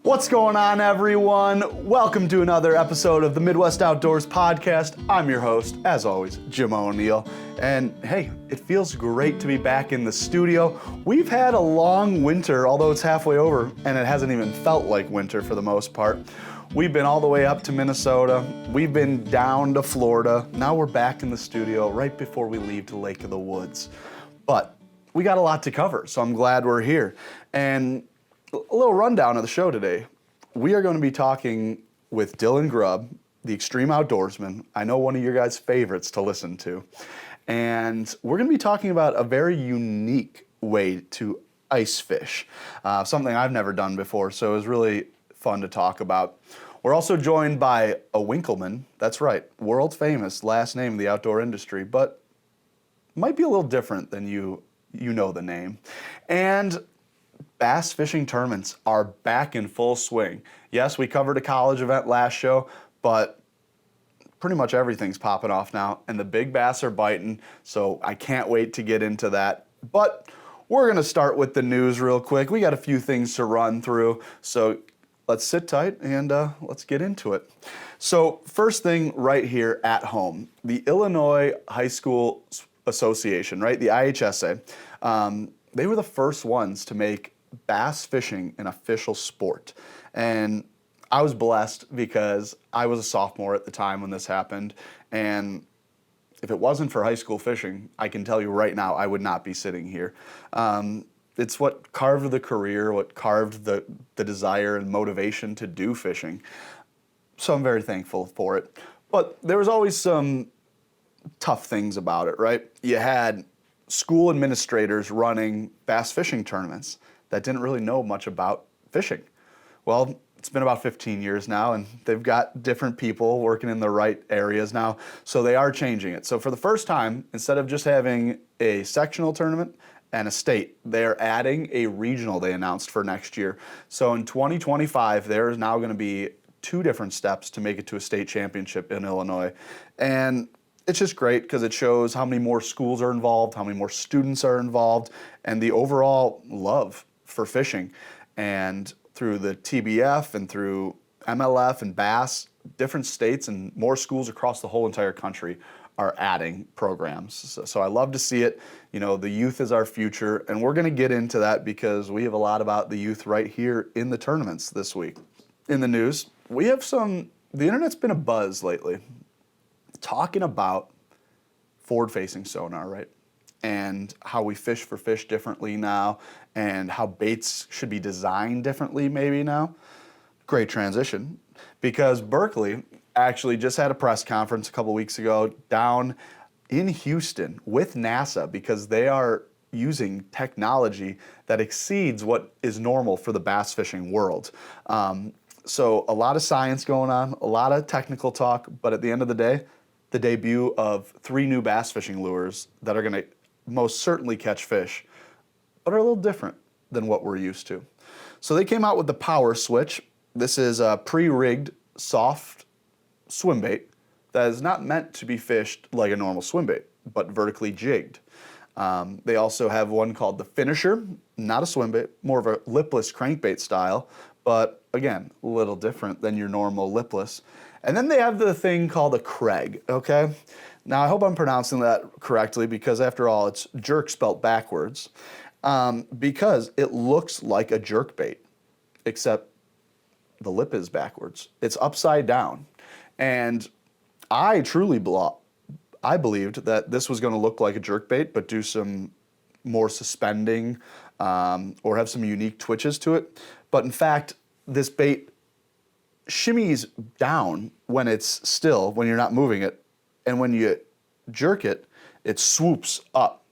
What's going on, everyone? Welcome to another episode of the Midwest Outdoors Podcast. I'm your host, as always, Jim O'Neill. And hey, it feels great to be back in the studio. We've had a long winter, although it's halfway over, and it hasn't even felt like winter for the most part. We've been all the way up to Minnesota. We've been down to Florida. Now we're back in the studio right before we leave to Lake of the Woods. But we got a lot to cover, so I'm glad we're here. And a little rundown of the show today. We are going to be talking with Dylan Grubb, the Extreme Outdoorsman. I know one of your guys' favorites to listen to. And we're going to be talking about a very unique way to ice fish, something I've never done before, so it was really fun to talk about. We're also joined by a Winkelman. That's right, world famous last name in the outdoor industry, but might be a little different than you know the name. And bass fishing tournaments are back in full swing. Yes, we covered a college event last show, but pretty much everything's popping off now, and the big bass are biting, so I can't wait to get into that. But we're going to start with the news real quick. We got a few things to run through, so let's sit tight and let's get into it. So first thing right here at home, the Illinois High School Association, right, the IHSA, they were the first ones to make bass fishing an official sport. And I was blessed because I was a sophomore at the time when this happened. And if it wasn't for high school fishing, I can tell you right now, I would not be sitting here. It's what carved the career, what carved the desire and motivation to do fishing. So I'm very thankful for it. But there was always some tough things about it, right? You had school administrators running bass fishing tournaments that didn't really know much about fishing. Well, it's been about 15 years now, and they've got different people working in the right areas now, so they are changing it. So for the first time, instead of just having a sectional tournament and a state, they're adding a regional, they announced, for next year. So in 2025, there is now going to be 2 different steps to make it to a state championship in Illinois. And it's just great because it shows how many more schools are involved, how many more students are involved, and the overall love for fishing. And through the TBF and through MLF and Bass, different states and more schools across the whole entire country are adding programs. So I love to see it. You know, the youth is our future, and we're going to get into that because we have a lot about the youth right here in the tournaments this week. In the news, we have the internet's been a buzz lately, talking about forward-facing sonar, right? And how we fish for fish differently now, and how baits should be designed differently maybe now. Great transition, because Berkeley actually just had a press conference a couple weeks ago down in Houston with NASA, because they are using technology that exceeds what is normal for the bass fishing world. So a lot of science going on, a lot of technical talk, but at the end of the day, the debut of 3 new bass fishing lures that are going to most certainly catch fish, but are a little different than what we're used to. So they came out with the Power Switch. This is a pre-rigged, soft swim bait that is not meant to be fished like a normal swim bait, but vertically jigged. They also have one called the Finisher, not a swim bait, more of a lipless crankbait style, but again, a little different than your normal lipless. And then they have the thing called a Craig, okay? Now, I hope I'm pronouncing that correctly, because after all, it's jerk spelt backwards, because it looks like a jerk bait, except the lip is backwards. It's upside down. And I believed that this was going to look like a jerk bait, but do some more suspending or have some unique twitches to it. But in fact, this bait shimmies down when it's still, when you're not moving it, and when you jerk it, it swoops up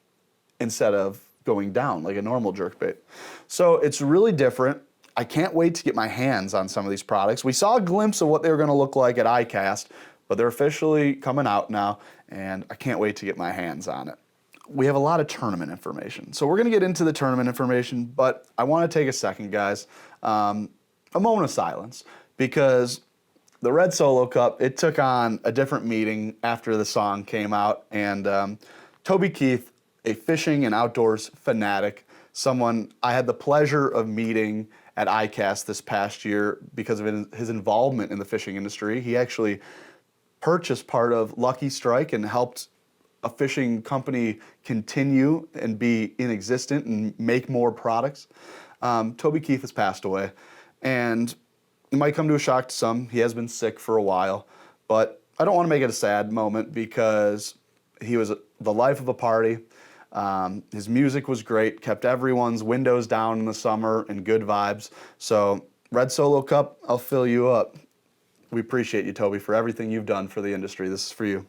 instead of going down like a normal jerk bait. So it's really different. I can't wait to get my hands on some of these products. We saw a glimpse of what they were going to look like at ICAST, but they're officially coming out now, and I can't wait to get my hands on it. We have a lot of tournament information, so we're going to get into the tournament information, but I want to take a second, guys, a moment of silence, because the Red Solo Cup, it took on a different meaning after the song came out, and Toby Keith, a fishing and outdoors fanatic, someone I had the pleasure of meeting at ICAST this past year because of his involvement in the fishing industry. He actually purchased part of Lucky Strike and helped a fishing company continue and be in existence and make more products. Toby Keith has passed away, and it might come to a shock to some. He has been sick for a while, but I don't want to make it a sad moment because he was the life of a party. His music was great, kept everyone's windows down in the summer and good vibes. So Red Solo Cup, I'll fill you up. We appreciate you, Toby, for everything you've done for the industry. This is for you.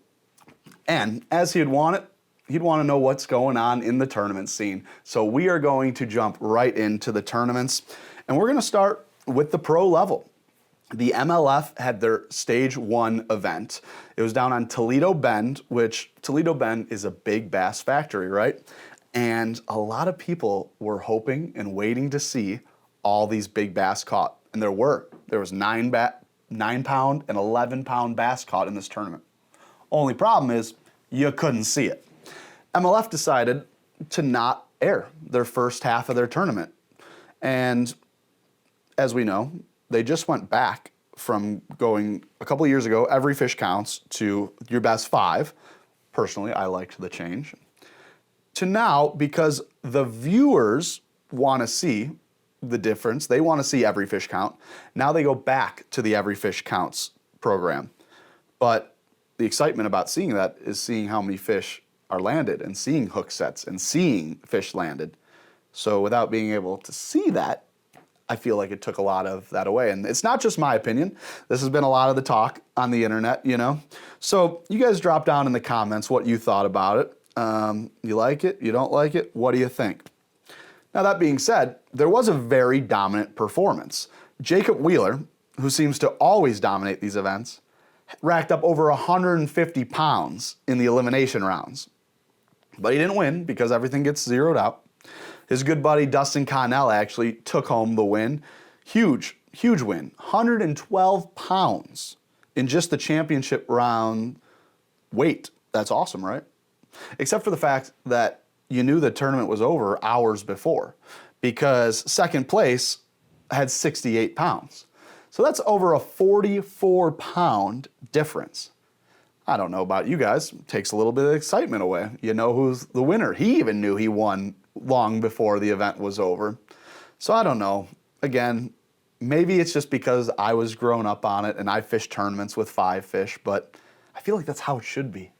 And as he'd want it, he'd want to know what's going on in the tournament scene. So we are going to jump right into the tournaments, and we're going to start with the pro level. The MLF had their Stage 1 event. It was down on Toledo Bend, which Toledo Bend is a big bass factory, right? And a lot of people were hoping and waiting to see all these big bass caught. And there were. There was 9-pound and 11-pound bass caught in this tournament. Only problem is you couldn't see it. MLF decided to not air their first half of their tournament. And as we know, they just went back from going a couple of years ago, every fish counts, to your best 5. Personally, I liked the change. To now, because the viewers want to see the difference, they want to see every fish count, now they go back to the every fish counts program. But the excitement about seeing that is seeing how many fish are landed and seeing hook sets and seeing fish landed. So without being able to see that, I feel like it took a lot of that away. And it's not just my opinion. This has been a lot of the talk on the internet, you know? So you guys drop down in the comments what you thought about it. You like it? You don't like it? What do you think? Now, that being said, there was a very dominant performance. Jacob Wheeler, who seems to always dominate these events, racked up over 150 pounds in the elimination rounds. But he didn't win because everything gets zeroed out. His good buddy Dustin Connell actually took home the win. Huge, huge win. 112 pounds in just the championship round weight. That's awesome, right? Except for the fact that you knew the tournament was over hours before, because second place had 68 pounds. So that's over a 44-pound difference. I don't know about you guys. It takes a little bit of excitement away. You know who's the winner. He even knew he won long before the event was over. So I don't know. Again, maybe it's just because I was grown up on it and I fished tournaments with 5 fish, but I feel like that's how it should be.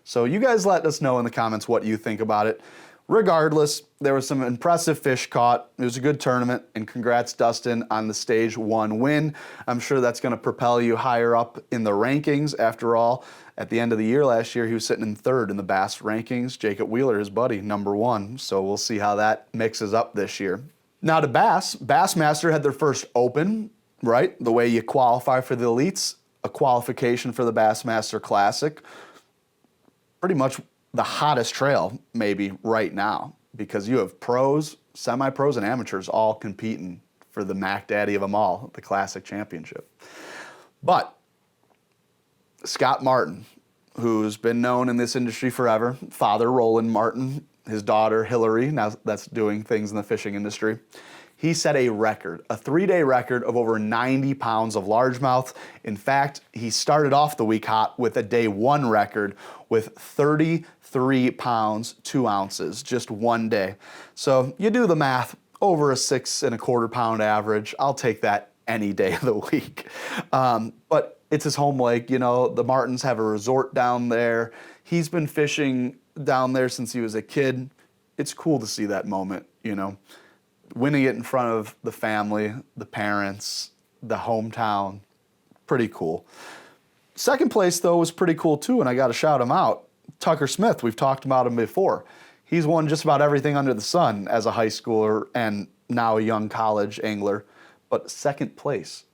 So you guys let us know in the comments what you think about it. Regardless, there was some impressive fish caught. It was a good tournament, and congrats, Dustin, on the Stage 1 win. I'm sure that's going to propel you higher up in the rankings. After all, at the end of the year last year, he was sitting in 3rd in the bass rankings. Jacob Wheeler, his buddy, number 1. So we'll see how that mixes up this year. Now to bass. BassMaster had their first open, right? The way you qualify for the elites, a qualification for the BassMaster Classic. Pretty much the hottest trail maybe right now, because you have pros, semi-pros, and amateurs all competing for the Mac Daddy of them all, the Classic Championship. But Scott Martin, who's been known in this industry forever, Father Roland Martin, his daughter Hillary, now that's doing things in the fishing industry, he set a record, a 3-day record of over 90 pounds of largemouth. In fact, he started off the week hot with a day 1 record with 33 pounds, 2 ounces, just one day. So you do the math, over a 6¼ pound average. I'll take that any day of the week. But it's his home lake, you know, the Martins have a resort down there. He's been fishing down there since he was a kid. It's cool to see that moment, you know. Winning it in front of the family, the parents, the hometown, pretty cool. Second place, though, was pretty cool, too, and I got to shout him out. Tucker Smith, we've talked about him before. He's won just about everything under the sun as a high schooler and now a young college angler, but second place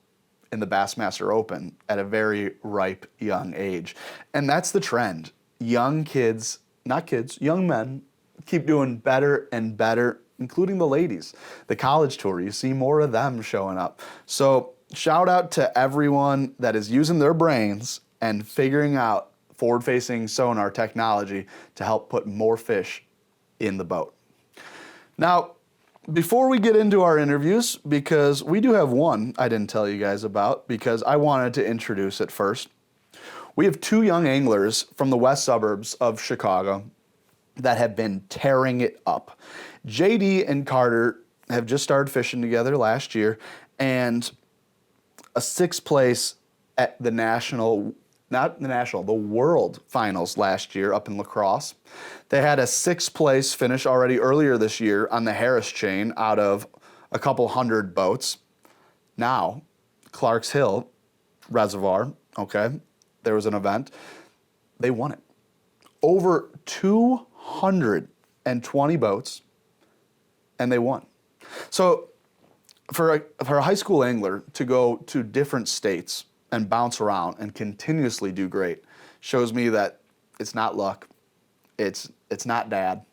in the Bassmaster Open at a very ripe young age. And that's the trend. Young kids, not kids, young men keep doing better and better, including the ladies. The college tour, you see more of them showing up. So shout out to everyone that is using their brains and figuring out forward-facing sonar technology to help put more fish in the boat. Now, before we get into our interviews, because we do have one I didn't tell you guys about because I wanted to introduce it first. We have two young anglers from the west suburbs of Chicago that have been tearing it up. JD and Carter have just started fishing together last year, and a sixth place at the the world finals last year up in La Crosse. They had a sixth place finish already earlier this year on the Harris chain out of a couple hundred boats. Now, Clark's Hill Reservoir, okay, there was an event. They won it. Over 220 boats, and they won. So for a high school angler to go to different states and bounce around and continuously do great shows me that it's not luck. It's not dad.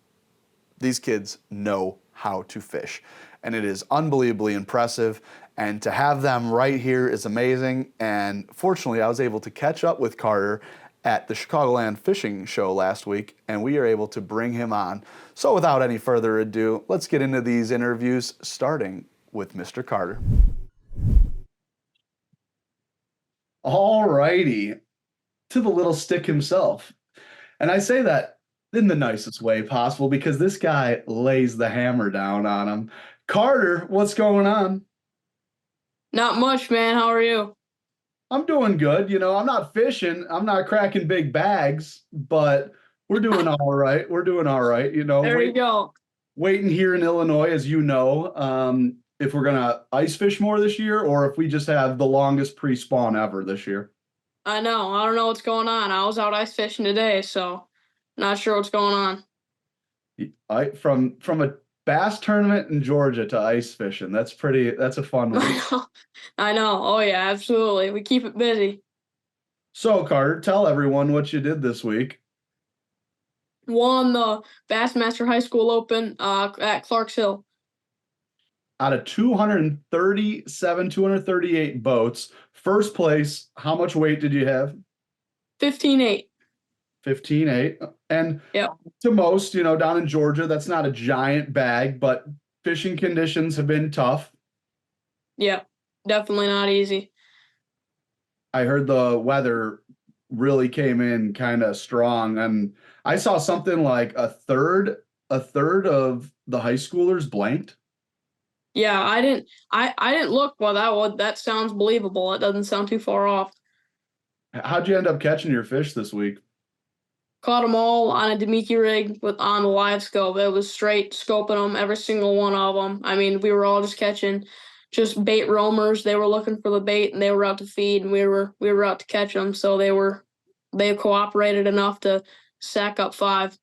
These kids know how to fish, and it is unbelievably impressive. And to have them right here is amazing. And fortunately, I was able to catch up with Carter at the Chicagoland Fishing Show last week, and we are able to bring him on. So without any further ado, let's get into these interviews, starting with Mr. Carter. All righty, to the little stick himself. And I say that in the nicest way possible because this guy lays the hammer down on him. Carter, what's going on? Not much, man. How are you? I'm doing good. I'm not fishing. I'm not cracking big bags, but we're doing all right. We're doing all right. There you go. Waiting here in Illinois, as you know, if we're going to ice fish more this year or if we just have the longest pre-spawn ever this year. I know. I don't know what's going on. I was out ice fishing today, so not sure what's going on. From a bass tournament in Georgia to ice fishing. That's a fun one. I know. Oh, yeah, absolutely. We keep it busy. So, Carter, tell everyone what you did this week. Won the BassMaster High School Open at Clark's Hill. Out of 238 boats, first place, how much weight did you have? 15.8. 15.8. And yep. To most, down in Georgia, that's not a giant bag, but fishing conditions have been tough. Yeah, definitely not easy. I heard the weather really came in kind of strong, and I saw something like a third of the high schoolers blanked. Yeah, I didn't look. Well, that sounds believable. It doesn't sound too far off. How'd you end up catching your fish this week? Caught them all on a Demiki rig on the live scope. It was straight scoping them, every single one of them. I mean, we were all just catching just bait roamers. They were looking for the bait, and they were out to feed, and we were out to catch them. So they cooperated enough to sack up 5.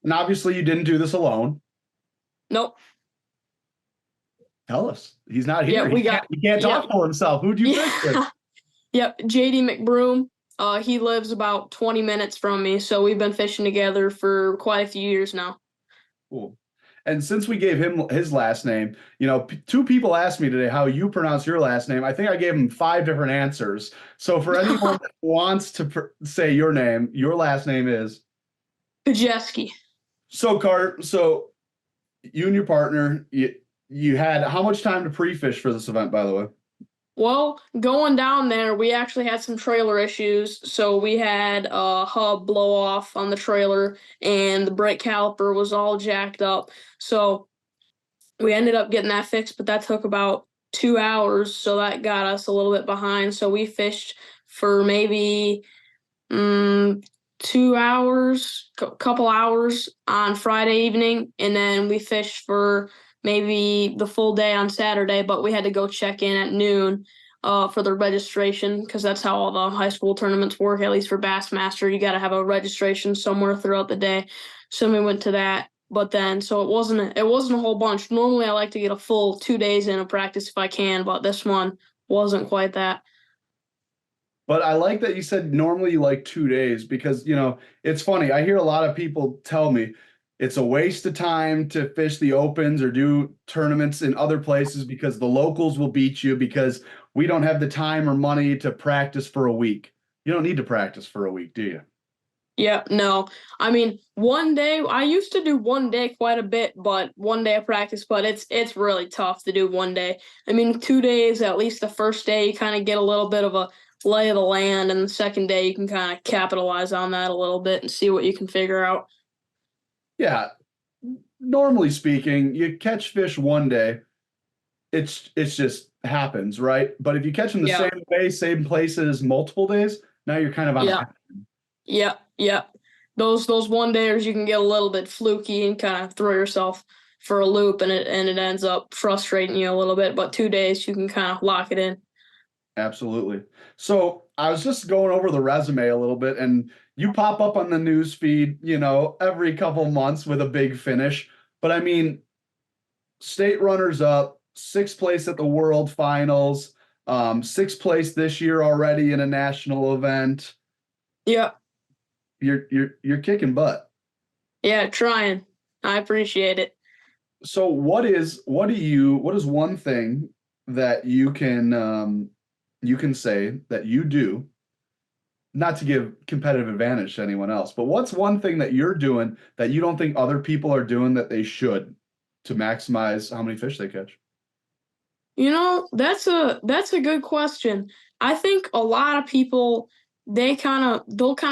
And obviously, you didn't do this alone. Nope. Tell us. He's not here. Yeah, he can't talk for himself. Who'd you fish with? Yep, JD McBroom. He lives about 20 minutes from me, so we've been fishing together for quite a few years now. Cool. And since we gave him his last name, 2 people asked me today how you pronounce your last name. I think I gave him 5 different answers. So for anyone that wants to say your name, your last name is? Pjesky. So, Carter, you and your partner, you had how much time to pre-fish for this event, by the way? Well, going down there, we actually had some trailer issues. So we had a hub blow off on the trailer, and the brake caliper was all jacked up. So we ended up getting that fixed, but that took about 2 hours. So that got us a little bit behind. So we fished for maybe 2 hours, couple hours on Friday evening. And then we fished for maybe the full day on Saturday, but we had to go check in at noon for the registration because that's how all the high school tournaments work, at least for BassMaster. You got to have a registration somewhere throughout the day. So we went to that, but then so it wasn't a whole bunch. Normally I like to get a full 2 days in of practice if I can, but this one wasn't quite that. But I like that you said normally you like 2 days because, it's funny. I hear a lot of people tell me, it's a waste of time to fish the opens or do tournaments in other places because the locals will beat you because we don't have the time or money to practice for a week. You don't need to practice for a week, do you? Yeah, no. I mean, one day I used to do one day quite a bit, but one day of practice, but it's really tough to do one day. I mean, 2 days, at least the first day, you kind of get a little bit of a lay of the land, and the second day you can kind of capitalize on that a little bit and see what you can figure out. Yeah, normally speaking, you catch fish one day, it's just happens, right? But if you catch them the Yeah, same way, same places, multiple days, now you're kind of on a yeah, pattern. yeah, yeah. Those one dayers you can get a little bit fluky and kind of throw yourself for a loop, and it ends up frustrating you a little bit. But 2 days you can kind of lock it in. Absolutely. So I was just going over the resume a little bit, and you pop up on the news feed, every couple months with a big finish. But I mean, state runners up, sixth place at the World Finals, sixth place this year already in a national event. Yeah, You're kicking butt. yeah, trying. I appreciate it. So what is one thing that you can say that you do, not to give competitive advantage to anyone else, but what's one thing that you're doing that you don't think other people are doing that they should to maximize how many fish they catch? That's a good question. I think a lot of people they'll kind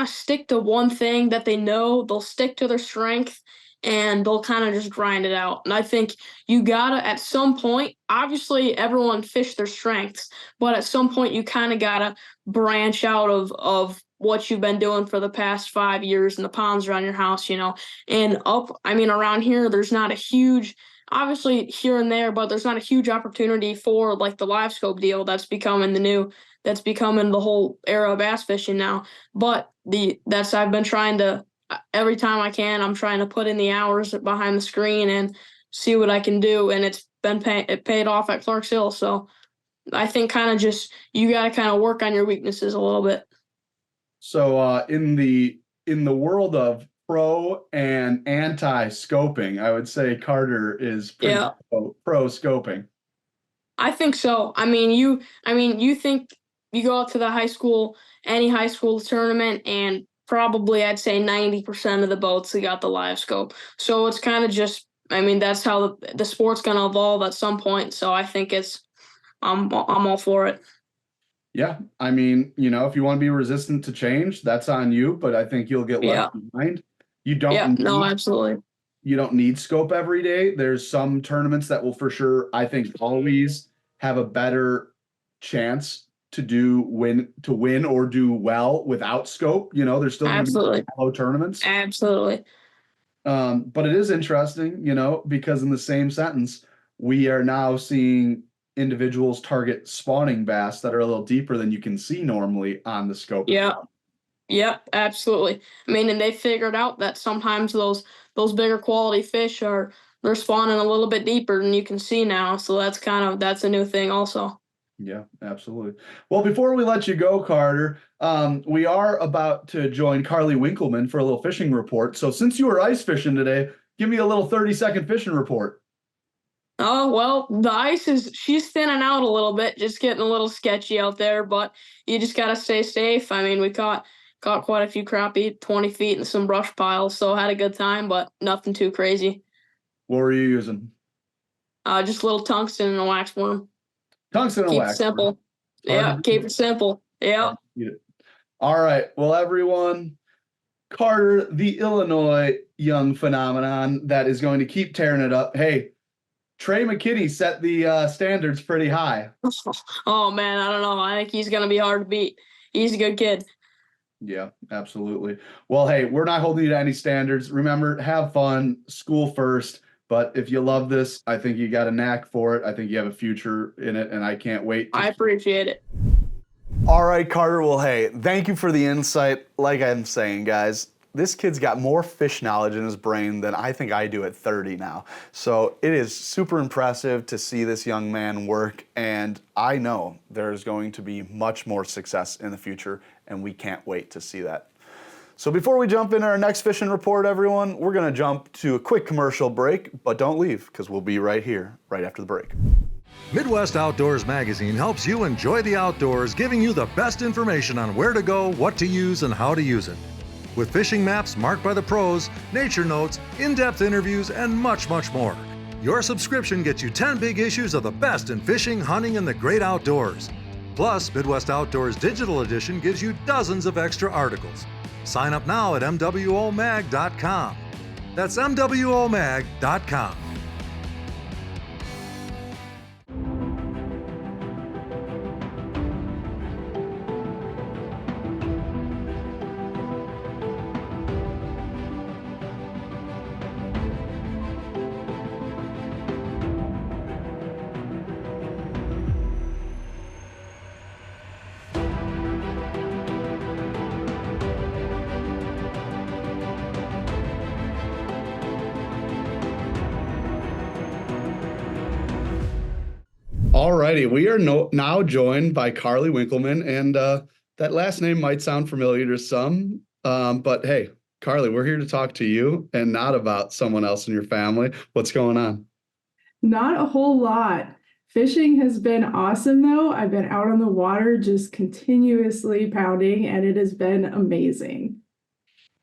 of stick to one thing that they know, they'll stick to their strength and they'll kind of just grind it out. And I think you gotta at some point, obviously everyone fish their strengths, but at some point you kind of gotta branch out of what you've been doing for the past 5 years in the ponds around your house. And I mean, around here, there's not a huge obviously here and there, but there's not a huge opportunity for like the live scope deal that's becoming the whole era of bass fishing now. But that's I've been trying to every time I can, I'm trying to put in the hours behind the screen and see what I can do, and it paid off at Clarks Hill. So I think kind of just you got to kind of work on your weaknesses a little bit. So in the world of pro and anti scoping, I would say Carter is pretty Yeah, pro scoping. I think so. You think you go out to any high school tournament, and probably I'd say 90% of the boats have got the live scope. So it's kind of just, that's how the sport's going to evolve at some point. So I think I'm all for it. Yeah, I mean, if you want to be resistant to change, that's on you, but I think you'll get Yeah. left behind. You Yeah. don't No, need absolutely. you don't need scope every day. There's some tournaments that will for sure, I think, always have a better chance to win or do well without scope. There's still going to be Absolutely. shallow tournaments. Absolutely. But it is interesting, because in the same sentence, we are now seeing individuals target spawning bass that are a little deeper than you can see normally on the scope. Yeah. Yep, absolutely. And they figured out that sometimes those bigger quality fish they're spawning a little bit deeper than you can see now. So that's a new thing also. Yeah, absolutely. Well, before we let you go, Carter, we are about to join Karlee Winkelman for a little fishing report. So since you were ice fishing today, give me a little 30-second fishing report. Oh, well, she's thinning out a little bit, just getting a little sketchy out there, but you just gotta stay safe. We caught quite a few crappie, 20 feet in some brush piles, so had a good time, but nothing too crazy. What were you using? Just a little tungsten and a wax worm. Tungsten and Keep it wax. simple. Yeah, keep it simple. Yeah. All right. Well, everyone, Carter, the Illinois young phenomenon that is going to keep tearing it up. Hey, Trey McKinney set the standards pretty high. Oh man, I don't know. I think he's gonna be hard to beat. He's a good kid. Yeah, absolutely. Well, hey, we're not holding you to any standards. Remember, have fun, school first. But if you love this, I think you got a knack for it. I think you have a future in it, and I can't wait. I appreciate it. All right, Carter. Well, hey, thank you for the insight. Like I'm saying, guys, this kid's got more fish knowledge in his brain than I think I do at 30 now. So it is super impressive to see this young man work, and I know there's going to be much more success in the future, and we can't wait to see that. So before we jump into our next fishing report, everyone, we're going to jump to a quick commercial break, but don't leave because we'll be right here, right after the break. Midwest Outdoors Magazine helps you enjoy the outdoors, giving you the best information on where to go, what to use, and how to use it. with fishing maps marked by the pros, nature notes, in-depth interviews, and much, much more. Your subscription gets you 10 big issues of the best in fishing, hunting, and the great outdoors. Plus, Midwest Outdoors Digital Edition gives you dozens of extra articles. Sign up now at mwomag.com. That's mwomag.com. Alrighty, we are now joined by Karlee Winkelman, and that last name might sound familiar to some, but hey, Karlee, we're here to talk to you and not about someone else in your family. What's going on? Not a whole lot. Fishing has been awesome, though. I've been out on the water just continuously pounding, and it has been amazing.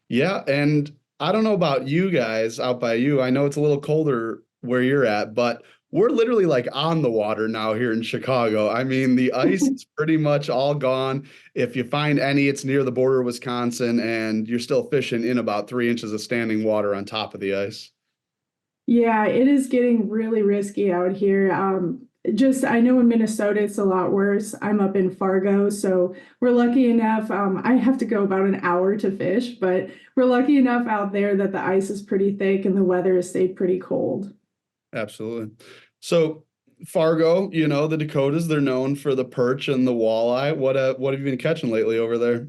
Yeah, and I don't know about you guys out by you. I know it's a little colder where you're at, but we're literally like on the water now here in Chicago. I mean, the ice is pretty much all gone. If you find any, it's near the border of Wisconsin, and you're still fishing in about 3 inches of standing water on top of the ice. Yeah, it is getting really risky out here. I know in Minnesota it's a lot worse. I'm up in Fargo, so we're lucky enough. I have to go about an hour to fish, but we're lucky enough out there that the ice is pretty thick and the weather has stayed pretty cold. Absolutely. So Fargo, the Dakotas, they're known for the perch and the walleye. What have you been catching lately over there?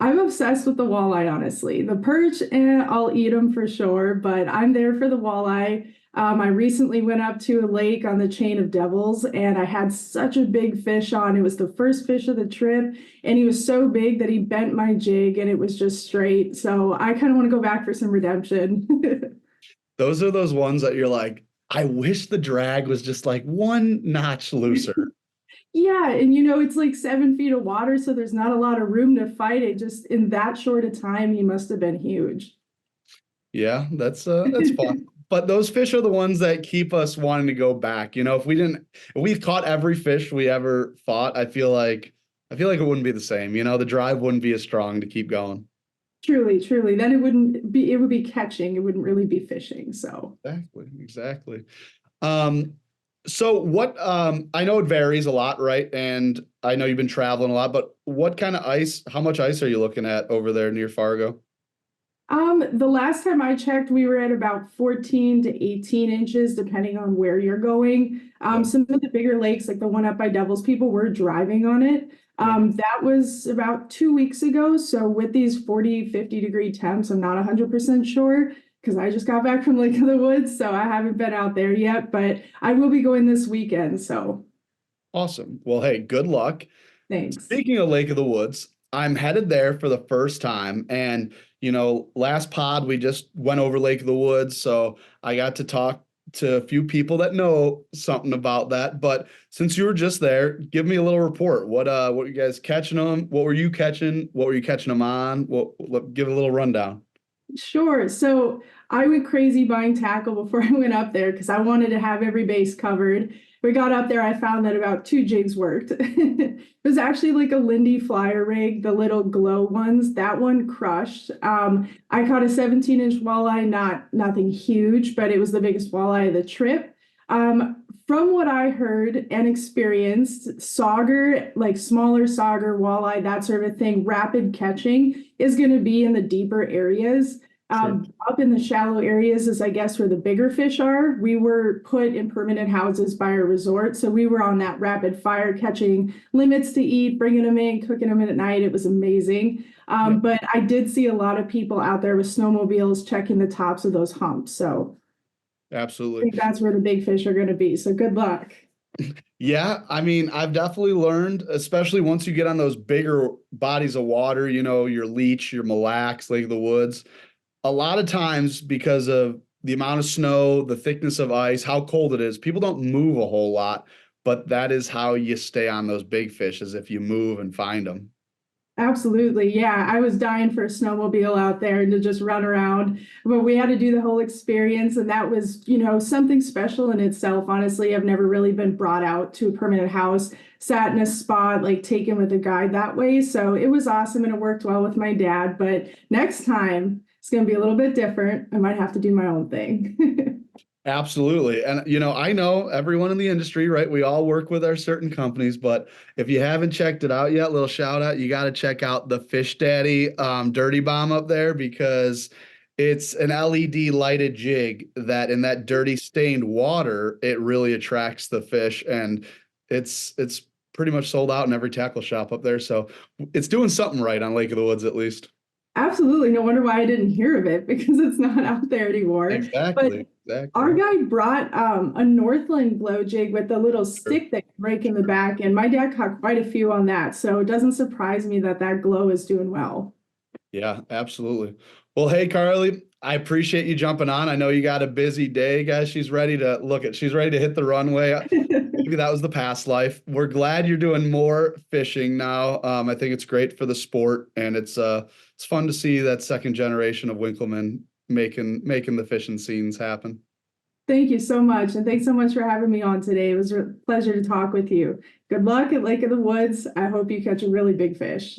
I'm obsessed with the walleye, honestly. The perch, I'll eat them for sure, but I'm there for the walleye. I recently went up to a lake on the Chain of Devils, and I had such a big fish on. It was the first fish of the trip, and he was so big that he bent my jig, and it was just straight. So I kind of want to go back for some redemption. Those are those ones that you're like, I wish the drag was just like one notch looser. Yeah, and it's like 7 feet of water, so there's not a lot of room to fight it. Just in that short a time, he must have been huge. Yeah, that's fun. But those fish are the ones that keep us wanting to go back. If we've caught every fish we ever fought, I feel like it wouldn't be the same. The drive wouldn't be as strong to keep going. Truly, truly. Then it would be catching. It wouldn't really be fishing. So Exactly. So what, I know it varies a lot, right? And I know you've been traveling a lot, but what kind of ice, how much ice are you looking at over there near Fargo? the last time I checked, we were at about 14 to 18 inches, depending on where you're going. Some of the bigger lakes, like the one up by Devils, people were driving on it. That was about 2 weeks ago. So with these 40, 50 degree temps, I'm not 100% sure because I just got back from Lake of the Woods. So I haven't been out there yet, but I will be going this weekend. So Awesome. Well, hey, good luck. thanks. Speaking of Lake of the Woods, I'm headed there for the first time. And, last pod, we just went over Lake of the Woods. So I got to talk to a few people that know something about that. But since you were just there, give me a little report. What you guys catching them? What were you catching? What were you catching them on? Give a little rundown. Sure. So I went crazy buying tackle before I went up there because I wanted to have every base covered. We got up there, I found that about 2 jigs worked. It was actually like a Lindy flyer rig, the little glow ones. That one crushed. I caught a 17-inch walleye, nothing huge, but it was the biggest walleye of the trip. From what I heard and experienced, sauger, like smaller sauger, walleye, that sort of thing, rapid catching is going to be in the deeper areas. Up in the shallow areas is, I guess, where the bigger fish are. We were put in permanent houses by our resort, so we were on that rapid fire catching limits to eat, bringing them in, cooking them in at night. It was amazing. But I did see a lot of people out there with snowmobiles checking the tops of those humps. So Absolutely. I think that's where the big fish are going to be. So good luck. Yeah, I mean, I've definitely learned, especially once you get on those bigger bodies of water, your Leech, your Mille Lacs, Lake of the Woods, a lot of times because of the amount of snow, the thickness of ice, how cold it is, people don't move a whole lot, but that is how you stay on those big fish, is if you move and find them. Absolutely. Yeah. I was dying for a snowmobile out there and to just run around. But we had to do the whole experience. And that was, something special in itself. Honestly, I've never really been brought out to a permanent house, sat in a spot, like taken with a guide that way. So it was awesome and it worked well with my dad. But next time it's going to be a little bit different. I might have to do my own thing. Absolutely. And, I know everyone in the industry, right? We all work with our certain companies, but if you haven't checked it out yet, little shout out, you got to check out the Fish Daddy Dirty Bomb up there, because it's an LED lighted jig that in that dirty stained water, it really attracts the fish. And it's pretty much sold out in every tackle shop up there. So it's doing something right on Lake of the Woods, at least. Absolutely. No wonder why I didn't hear of it, because it's not out there anymore. Exactly. Our guy brought a Northland glow jig with a little stick that can break in the back, and my dad caught quite a few on that. So it doesn't surprise me that glow is doing well. Yeah, absolutely. Well, hey, Karlee, I appreciate you jumping on. I know you got a busy day, guys. She's ready to hit the runway. Maybe that was the past life. We're glad you're doing more fishing now. I think it's great for the sport, and it's fun to see that second generation of Winkelman making the fishing scenes happen. Thank you so much. And thanks so much for having me on today. It was a pleasure to talk with you. Good luck at Lake of the Woods. I hope you catch a really big fish.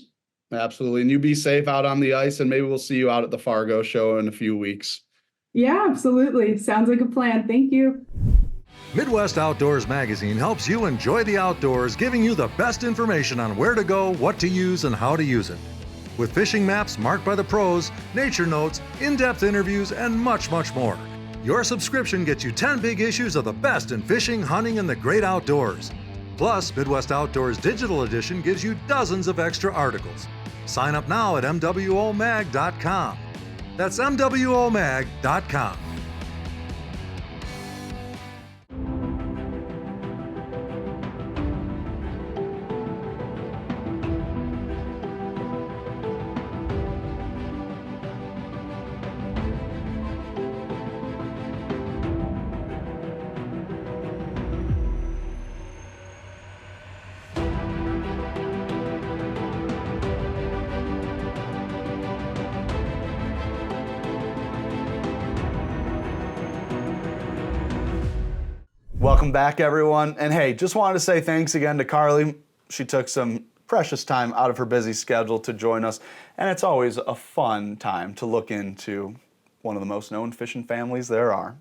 Absolutely. And you be safe out on the ice, and maybe we'll see you out at the Fargo show in a few weeks. Yeah, absolutely. Sounds like a plan. Thank you. Midwest Outdoors Magazine helps you enjoy the outdoors, giving you the best information on where to go, what to use, and how to use it. With fishing maps marked by the pros, nature notes, in-depth interviews, and much, much more. Your subscription gets you 10 big issues of the best in fishing, hunting, and the great outdoors. Plus, Midwest Outdoors Digital Edition gives you dozens of extra articles. Sign up now at mwomag.com. That's mwomag.com. Welcome back, everyone. And hey, just wanted to say thanks again to Karlee. She took some precious time out of her busy schedule to join us, and it's always a fun time to look into one of the most known fishing families there are.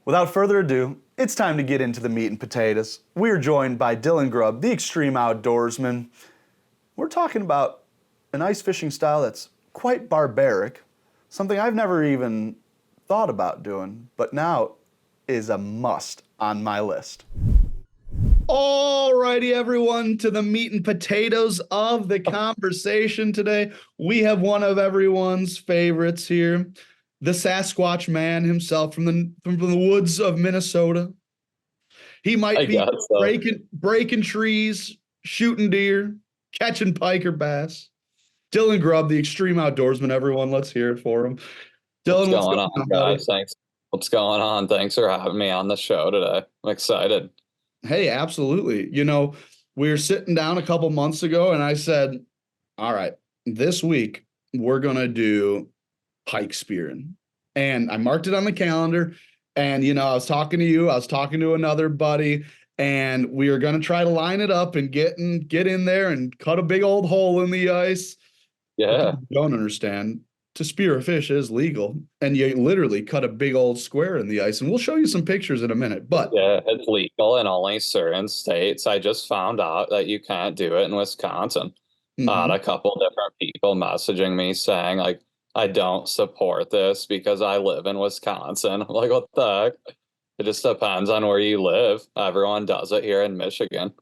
Without further ado, it's time to get into the meat and potatoes. We are joined by Dylan Grubb, the Extreme Outdoorsman. We're talking about an ice fishing style that's quite barbaric, something I've never even thought about doing, but now is a must on my list. Alrighty, everyone, to the meat and potatoes of the conversation today. We have one of everyone's favorites here, the Sasquatch man himself from the woods of Minnesota. He might be breaking trees, shooting deer, catching pike or bass. Dylan Grubb, the Extreme Outdoorsman. Everyone, let's hear it for him. Dylan, what's going on, guys? Thanks. What's going on? Thanks for having me on the show today. I'm excited. Hey, absolutely. We were sitting down a couple months ago and I said, all right, this week we're going to do pike spearing. And I marked it on the calendar. And, I was talking to you, I was talking to another buddy, and we were going to try to line it up and get in there and cut a big old hole in the ice. Yeah. Don't understand. To spear a fish is legal, and you literally cut a big old square in the ice, and we'll show you some pictures in a minute. But yeah, it's legal in only certain states. I just found out that you can't do it in Wisconsin. Had a couple different people messaging me saying, like, I don't support this because I live in Wisconsin. I'm like, what the heck? It just depends on where you live. Everyone does it here in Michigan.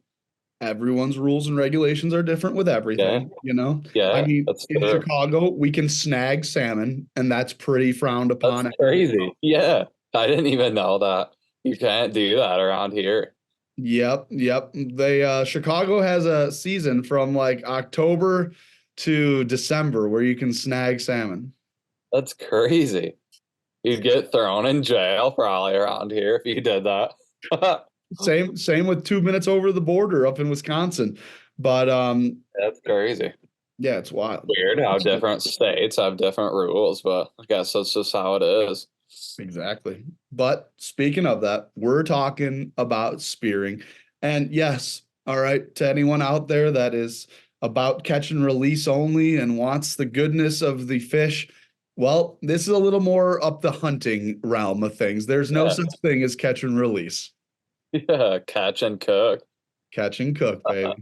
Everyone's rules and regulations are different with everything, Yeah, I mean, in Chicago, we can snag salmon, and that's pretty frowned upon. That's crazy. Yeah, I didn't even know that. You can't do that around here. Yep. Chicago has a season from like October to December where you can snag salmon. That's crazy. You'd get thrown in jail probably around here if you did that. Same with 2 minutes over the border up in Wisconsin. But that's crazy. Yeah, it's wild. Weird how different states have different rules, but I guess that's just how it is. Exactly. But speaking of that, we're talking about spearing. And yes, all right, to anyone out there that is about catch and release only and wants the goodness of the fish, well, this is a little more up the hunting realm of things. There's no Yeah. such thing as catch and release. Yeah, catch and cook. Catch and cook, baby.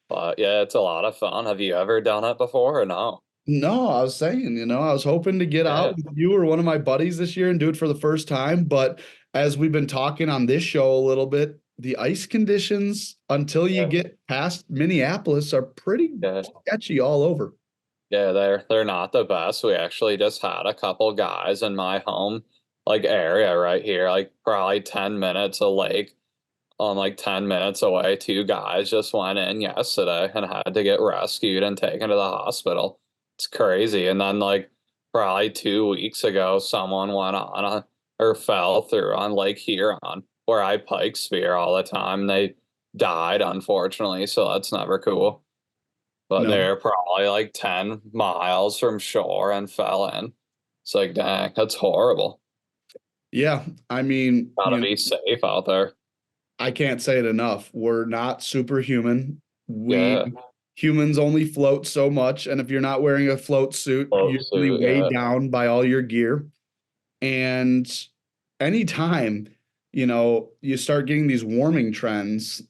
But yeah, it's a lot of fun. Have you ever done it before or no? No, I was saying, I was hoping to get out with you or one of my buddies this year and do it for the first time. But as we've been talking on this show a little bit, the ice conditions until you get past Minneapolis are pretty sketchy all over. Yeah, they're not the best. We actually just had a couple guys in my home area right here, like probably 10 minutes a lake. Like 10 minutes away, two guys just went in yesterday and had to get rescued and taken to the hospital. It's crazy. And then probably 2 weeks ago, someone went on or fell through on Lake Huron where I pike spear all the time. They died, unfortunately, so that's never cool. But they're probably like 10 miles from shore and fell in. It's like, dang, that's horrible. Yeah, I mean, Gotta be safe out there. I can't say it enough. We're not superhuman. Humans only float so much, and if you're not wearing a float suit, you're really weighed down by all your gear. And anytime, you start getting these warming trends,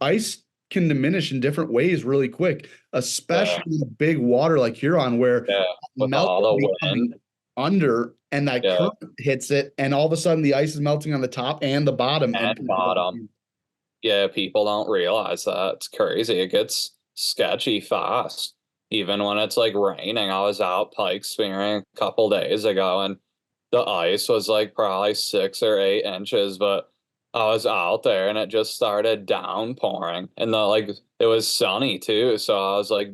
ice can diminish in different ways really quick, especially in big water like Huron, where with all the wind under and that current hits it, and all of a sudden the ice is melting on the top and the bottom. And bottom. Yeah, people don't realize that. It's crazy. It gets sketchy fast. Even when it's raining. I was out pike spearing a couple days ago and the ice was probably 6 or 8 inches, but I was out there and it just started downpouring. And it was sunny too. So I was like,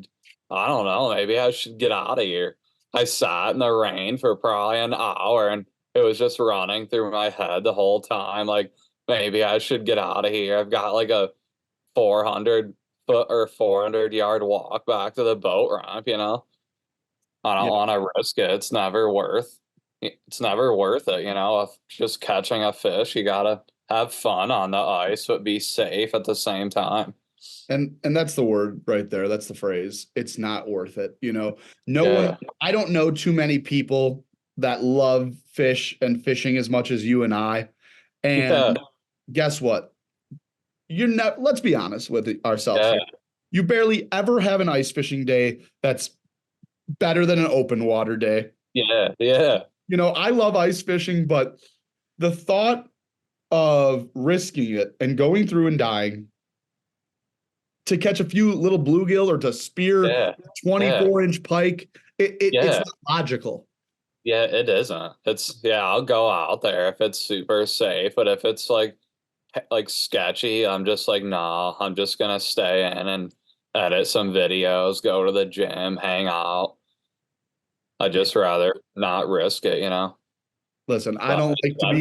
I don't know, maybe I should get out of here. I sat in the rain for probably an hour and it was just running through my head the whole time. Maybe I should get out of here. I've got a 400-foot or 400-yard walk back to the boat ramp, I don't want to risk it. It's never worth it, If just catching a fish, you gotta have fun on the ice, but be safe at the same time. And that's the word right there. That's the phrase. It's not worth it. No one, I don't know too many people that love fish and fishing as much as you and I. And guess what? Let's be honest with ourselves here. You barely ever have an ice fishing day that's better than an open water day. Yeah. I love ice fishing, but the thought of risking it and going through and dying to catch a few little bluegill or to spear 24-inch pike, it's not logical. Yeah, it isn't. I'll go out there if it's super safe, but if it's sketchy, I'm just nah, I'm just gonna stay in and edit some videos, go to the gym, hang out. I just rather not risk it, Listen, I don't like to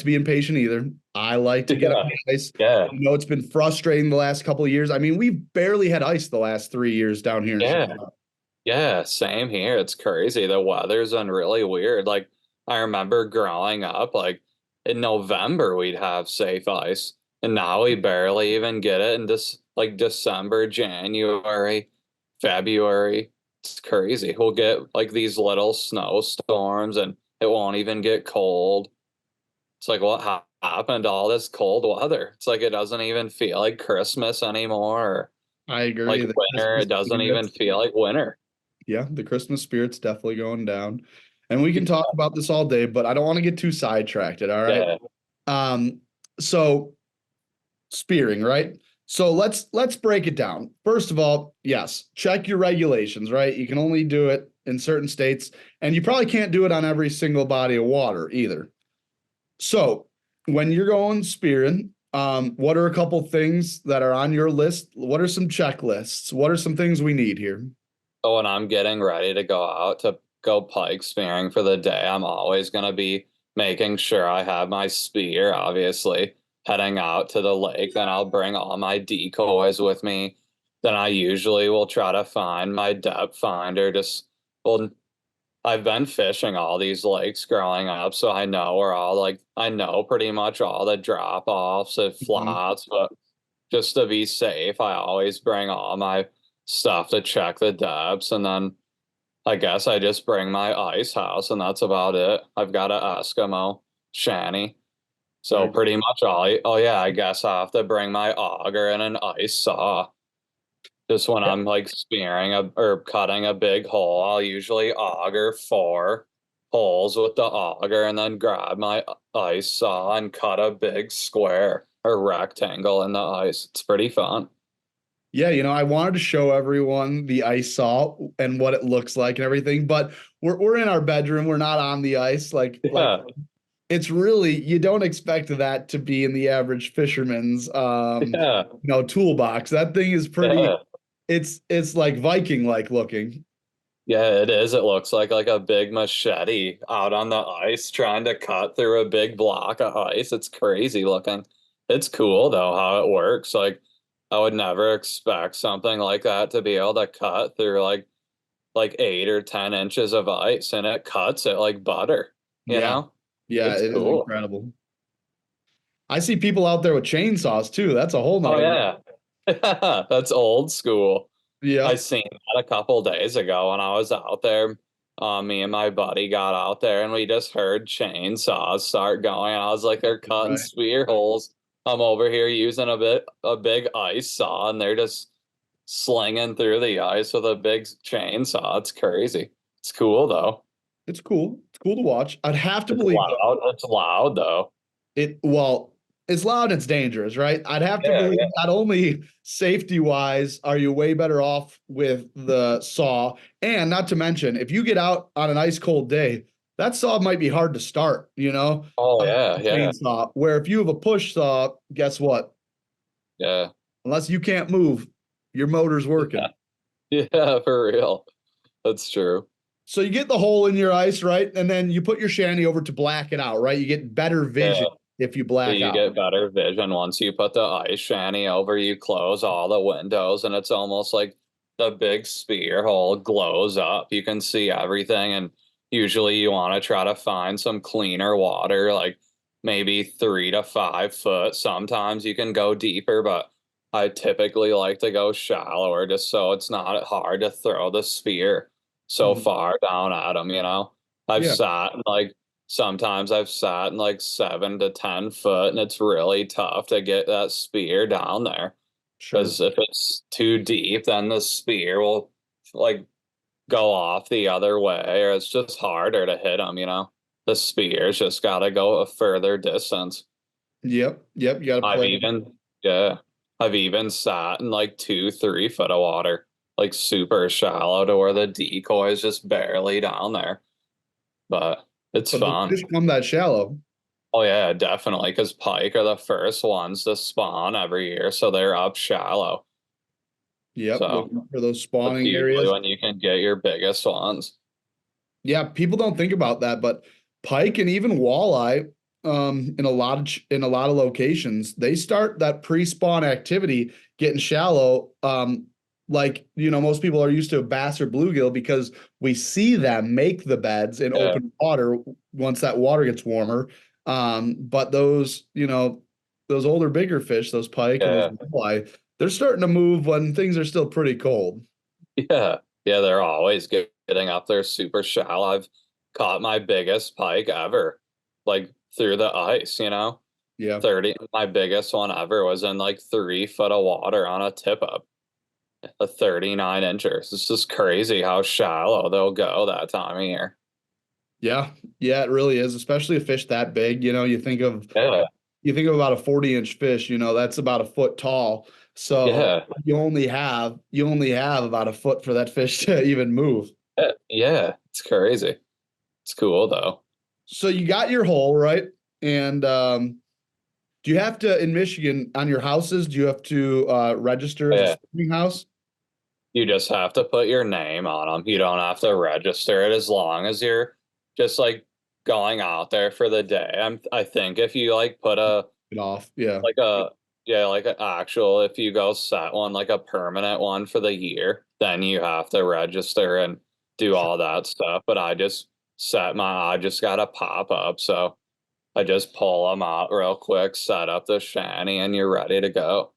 be impatient either. I like to get on the ice. It's been frustrating the last couple of years. I mean, we've barely had ice the last 3 years down here in Chicago. Yeah, same here. It's crazy. The weather's been really weird. I remember growing up, in November we'd have safe ice, and now we barely even get it in December, January, February. It's crazy. We'll get these little snowstorms, and it won't even get cold. It's what happened to all this cold weather? It's it doesn't even feel like Christmas anymore. I agree. Winter, it doesn't even feel like winter. Yeah, the Christmas spirit's definitely going down. And we can talk about this all day, but I don't want to get too sidetracked. All right. So spearing, right? So let's break it down. First of all, yes, check your regulations, right? You can only do it in certain states, and you probably can't do it on every single body of water either. So when you're going spearing, what are a couple things that are on your list? What are some checklists? What are some things we need here? So when I'm getting ready to go out to go pike spearing for the day, I'm always going to be making sure I have my spear, obviously, heading out to the lake. Then I'll bring all my decoys with me. then I usually will try to find my depth finder. Well, I've been fishing all these lakes growing up, so I know where I know pretty much all the drop offs and Mhm. flats, but just to be safe, I always bring all my stuff to check the depths, and then I guess I just bring my ice house, and that's about it. I've got an Eskimo shanty. So Very pretty much oh yeah, I guess I have to bring my auger and an ice saw. Just when Yeah. I'm like spearing or cutting a big hole, I'll usually auger 4 holes with the auger and then grab my ice saw and cut a big square or rectangle in the ice. It's pretty fun. Yeah, I wanted to show everyone the ice saw and what it looks like and everything, but we're in our bedroom. We're not on the ice. Like Yeah, it's really, you don't expect that to be in the average fisherman's yeah, toolbox. That thing is pretty. yeah. It's like Viking like looking. Yeah, it is. It looks like a big machete out on the ice trying to cut through a big block of ice. It's crazy looking. It's cool though how it works. Like I would never expect something like that to be able to cut through like 8 or 10 inches of ice, and it cuts it like butter, you Yeah, know? yeah, It's it is cool. incredible. I see people out there with chainsaws too. That's a whole Oh nother. yeah. That's old school. I Yeah, seen that a couple days ago when I was out there. Me and my buddy got out there and we just heard chainsaws start going. And I was like, they're cutting right. spear holes. I'm over here using a big ice saw, and they're just slinging through the ice with a big chainsaw. It's crazy. It's cool though. It's cool. It's cool to watch. I'd have to It's believe loud. It's loud though. well, it's loud and it's dangerous, right? I'd have to Yeah, believe yeah, not only safety wise are you way better off with the saw, and not to mention if you get out on an ice cold day, that saw might be hard to start, oh yeah, yeah, chainsaw. Where if you have a push saw, guess what? yeah, Unless you can't move, your motor's yeah, working. yeah, for real. That's true. So you get the hole in your ice, right? And then you put your shanty over to black it out, right? You get better Yeah. vision if you So black you out. get better vision once you put the ice shanty over, you close all the windows, and it's almost like the big spear hole glows up. You can see everything, and usually you want to try to find some cleaner water, like maybe 3 to 5 foot. Sometimes you can go deeper, but I typically like to go shallower just so it's not hard to throw the spear so Mhm. far down at them, I've Yeah, sat in sometimes I've sat in like 7 to 10 foot, and it's really tough to get that spear down there. sure. Because if it's too deep, then the spear will like go off the other way, or it's just harder to hit them. The spear's just got to go a further distance. Yep, yep. You got to I've play. even, yeah, I've even sat in like 2, 3 foot of water, like super shallow to where the decoy is just barely down there. But it's But the fun. fish come that shallow. Oh yeah, definitely. Because pike are the first ones to spawn every year, so they're up shallow. Yep, So looking for those that's spawning usually areas. when you can get your biggest ones. Yeah, people don't think about that, but pike and even walleye, in a lot of locations, they start that pre-spawn activity getting shallow. Like most people are used to bass or bluegill because we see them make the beds in Yeah, open water once that water gets warmer. But those older, bigger fish, those pike and those yeah, walleye, they're starting to move when things are still pretty cold. yeah, yeah. They're always getting up there super shallow. I've caught my biggest pike ever, like through the ice. Yeah. 30. My biggest one ever was in like 3 foot of water on a tip up. A 39 inches. It's just crazy how shallow they'll go that time of year. Yeah, yeah, it really is, especially a fish that big. Yeah, You think of about a 40-inch fish, that's about a foot tall. So yeah, you only have about a foot for that fish to even move. yeah. It's crazy. It's cool though. So you got your hole, right? And do you have to in Michigan on your houses, do you have to register as a Yeah, swimming house? you just have to put your name on them. You don't have to register it as long as you're just like going out there for the day. I think if you like put Get off. Yeah. like a Yeah, like an actual, if you go set one, like a permanent one for the year, then you have to register and do all that stuff. But I just got a pop up. So I just pull them out real quick, set up the shanty, and you're ready to go.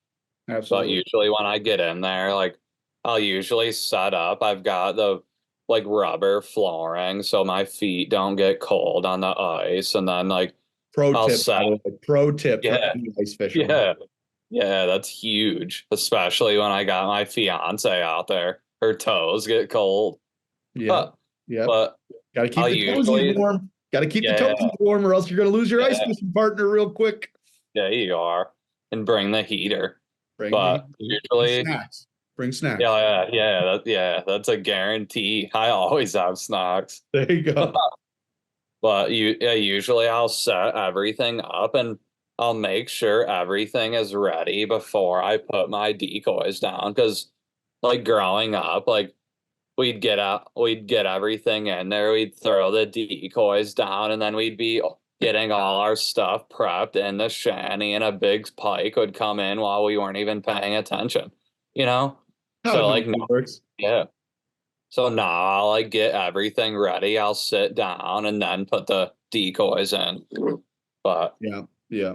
But Absolutely. usually when I get in there, like I'll usually set up. I've got the like rubber flooring so my feet don't get cold on the ice. And then like Pro I'll tip, set, by the way. Pro tip for yeah, any ice fisherman. yeah, yeah, that's huge, especially when I got my fiance out there. Her toes get cold. Yep. But Yep. but Got to keep I'll the toesies usually, warm. Got to keep the yeah, toesies warm, or else you're going to lose your ice yeah, fishing partner real quick. there you are, and bring the heater. Bring the But and usually, snacks. Bring snacks. yeah, that's a guarantee. I always have snacks. There you go. But usually I'll set everything up and I'll make sure everything is ready before I put my decoys down. Because like growing up, like we'd get everything in there, we'd throw the decoys down, and then we'd be getting all our stuff prepped in the shanty, and a big pike would come in while we weren't even paying attention, you know? How it So like, normally works. yeah. So now I'll like get everything ready. I'll sit down and then put the decoys in. But Yeah. Yeah.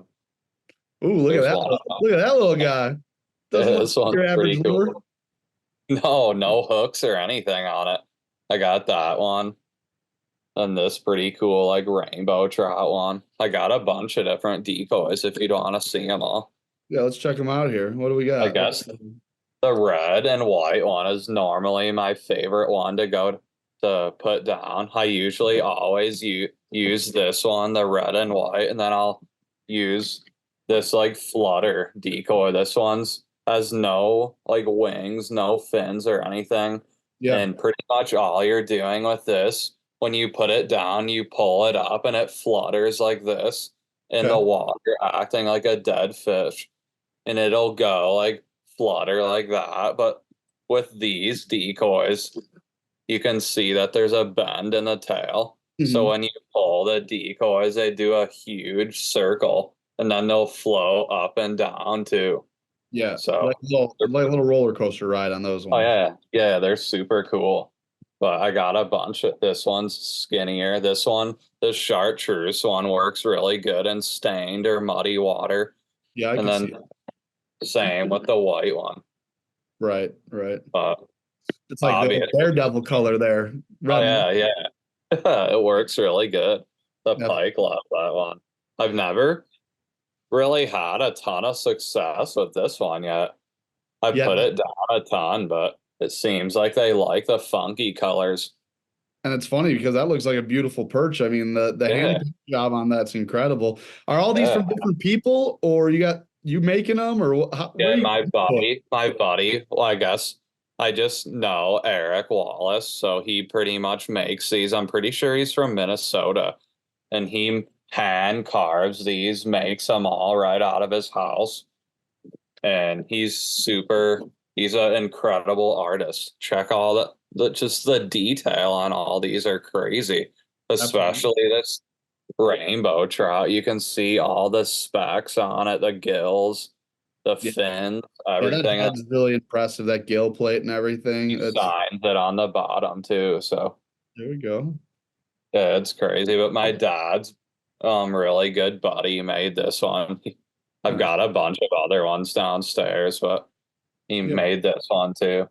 Ooh, look at there's that. one. Look at that little guy. Doesn't look This like one's your average pretty lure. cool. No, no hooks or anything on it. I got that one. And this pretty cool like rainbow trout one. I got a bunch of different decoys if you'd want to see them all. Yeah, let's check them out here. What do we I got? guess the red and white one is normally my favorite one to go to put down. I usually always use this one, the red and white, and then I'll use this like flutter decoy. This one's has no like wings, no fins or anything. Yeah. And pretty much all you're doing with this, when you put it down, you pull it up and it flutters like this in the Okay. water, acting like a dead fish. And it'll go like flutter like that. But with these decoys, you can see that there's a bend in the tail. So Mhm. when you pull the decoys, they do a huge circle and then they'll flow up and down too. Yeah. So Like a little roller coaster ride on those oh ones. yeah, they're super cool. But I got a bunch of this one's skinnier. The chartreuse one works really good in stained or muddy water. Yeah, I And can see then it. same with the white one. Right, right. But It's like the obviously, daredevil color there. oh Red and white. yeah. It works really good. The That's pike love that one. I've never really had a ton of success with this one yet. I yeah, put it down a ton, but it seems like they like the funky colors. and it's funny because that looks like a beautiful perch. I mean, the hand Yeah, job on that's incredible. Are all these yeah. from different people, or you making them, or where Yeah, you? my buddy, well, I guess I just know Eric Wallace, so he pretty much makes these. I'm pretty sure he's from Minnesota, and he hand carves these, makes them all right out of his house. And he's an incredible artist. Check all just the detail on all these are crazy, Absolutely. especially this rainbow trout. You can see all the specks on it, the gills, the Yeah, fins, yeah, that everything. head's really impressive. That gill plate and everything. He That's signs it on the bottom too. So there we go. yeah, it's crazy. But my dad's really good buddy made this one. I've Nice. got a bunch of other ones downstairs, but he Yeah. made this one too.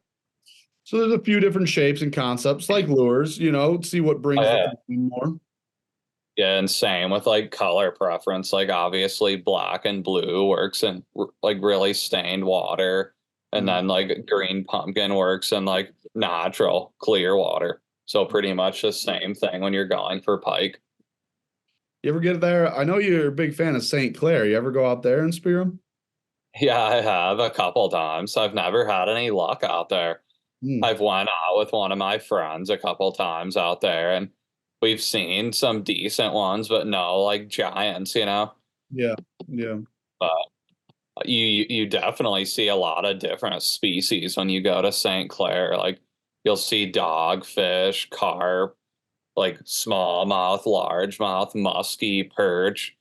So there's a few different shapes and concepts, like lures. See what Oh brings the yeah. consumer more. Yeah, and same with like color preference. Like obviously black and blue works in like really stained water, and Mhm. then like green pumpkin works in like natural clear water. So pretty much the same thing when you're going for pike. You ever get there? I know you're a big fan of St. Clair. You ever go out there and spear them? Yeah, I have a couple times. I've never had any luck out there. Hmm. I've went out with one of my friends a couple times out there, and we've seen some decent ones, but no like giants, you know. Yeah, yeah, But you definitely see a lot of different species when you go to St. Clair. Like you'll see dogfish, carp, like smallmouth, largemouth, musky, perch.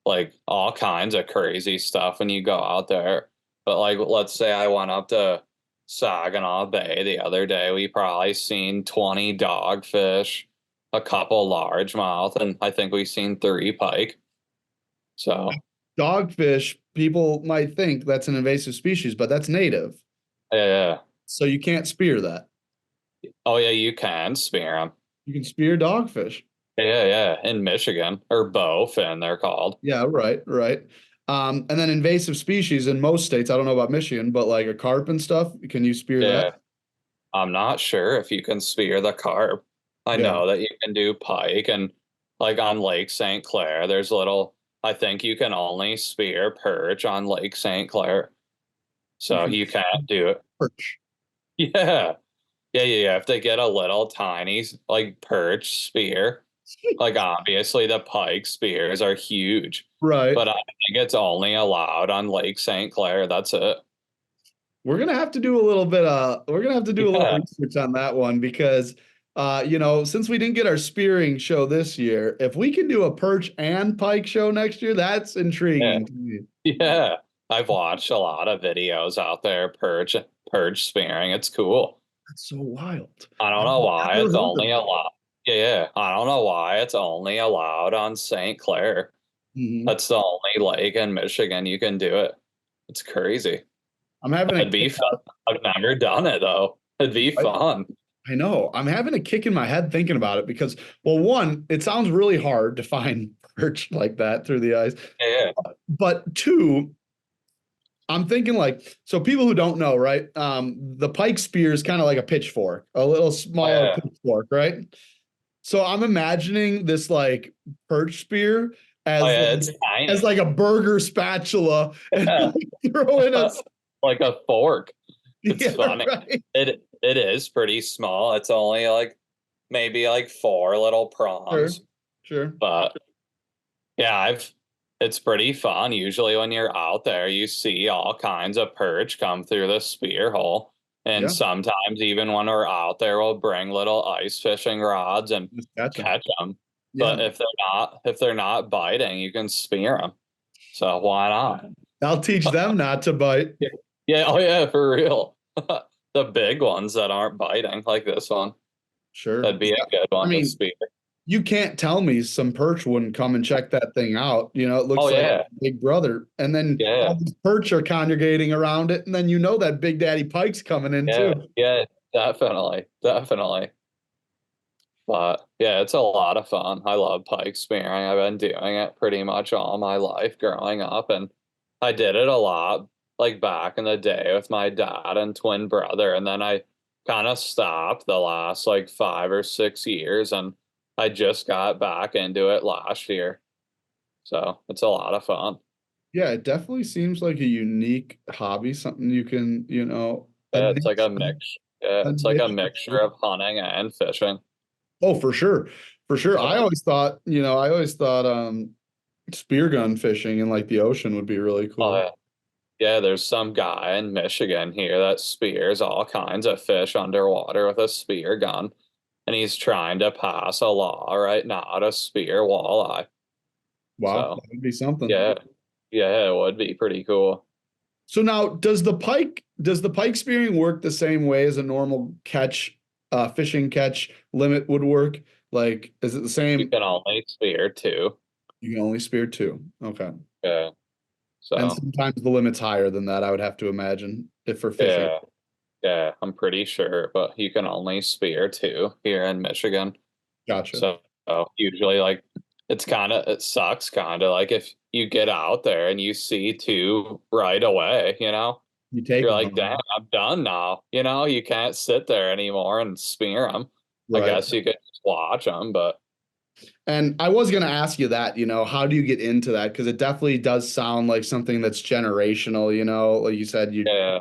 like all kinds of crazy stuff when you go out there. But like, let's say I went up to Saginaw Bay the other day, we probably seen 20 dogfish, a couple largemouth, and I think we seen 3 pike. So Dogfish, people might think that's an invasive species, but that's native. yeah. So you can't spear that. Oh yeah, you can spear them. You can spear dogfish. Yeah, in Michigan, or bowfin they're called. Yeah, right. And then invasive species in most states, I don't know about Michigan, but like a carp and stuff, can you spear Yeah, that? I'm not sure if you can spear the carp. I Yeah. know that you can do pike, and like on Lake St. Clair, there's little, I think you can only spear perch on Lake St. Clair. So you can't do it. Perch. Yeah. You have to get a little tiny like perch spear. Like obviously the pike spears are huge, Right. but I think it's only allowed on Lake St. Clair. That's it. We're gonna have to do a little bit we're gonna have to do a little Yeah. research on that one because since we didn't get our spearing show this year, if we can do a perch and pike show next year, that's intriguing to me. Yeah. I've watched a lot of videos out there, perch spearing. It's cool. That's so wild. I don't know why never it's heard of only that. allowed. Yeah. I don't know why it's only allowed on St. Clair. Mhm. That's the only lake in Michigan you can do it. It's crazy. I'm having a It'd be fun. I've never done it though. It'd be fun. I know. I'm having a kick in my head thinking about it because, well, one, it sounds really hard to find perch like that through the ice. Yeah. But two, I'm thinking like, so people who don't know, right? The pike spear is kind of like a pitchfork, a little smaller pitchfork, right? So I'm imagining this like perch spear It's tiny. as like a burger spatula and throw in a like a fork. It's funny. Right. It is pretty small. It's only like maybe like 4 little prongs. Sure. But yeah, it's pretty fun. Usually when you're out there, you see all kinds of perch come through the spear hole. And sometimes even when we're out there, we'll bring little ice fishing rods and catch them. Yeah. But if they're not biting, you can spear them. So why not? I'll teach them not to bite. Yeah, oh yeah, for real. The big ones that aren't biting, like this one. Sure. That'd be a good one to spear. You can't tell me some perch wouldn't come and check that thing out. You know, it looks like a big brother. And then all these perch are congregating around it. And then that Big Daddy Pike's coming in too. Yeah, definitely. But yeah, it's a lot of fun. I love pike spearing. I've been doing it pretty much all my life growing up. And I did it a lot like back in the day with my dad and twin brother. And then I kind of stopped the last like 5 or 6 years. And I just got back into it last year. So it's a lot of fun. Yeah, it definitely seems like a unique hobby, something you can, it's like a mix. Yeah, it's like a mixture of hunting and fishing. Oh, for sure. For sure. I always thought spear gun fishing in like the ocean would be really cool. Yeah, there's some guy in Michigan here that spears all kinds of fish underwater with a spear gun. And he's trying to pass a law right now to spear walleye. Wow, so, that would be something. Yeah, it would be pretty cool. So now, does the pike spearing work the same way as a normal fishing catch limit would work? Like, is it the same? You can only spear 2. You can only spear 2. Okay. Yeah. So, and sometimes the limit's higher than that, I would have to imagine, if for fishing. Yeah, I'm pretty sure, but you can only spear 2 here in Michigan. Gotcha. So usually, like, it sucks kind of like if you get out there and you see 2 right away, you're like, damn, I'm done now. You can't sit there anymore and spear them. Right. I guess you could just watch them, but. And I was going to ask you that, how do you get into that? Because it definitely does sound like something that's generational, like you said. Yeah,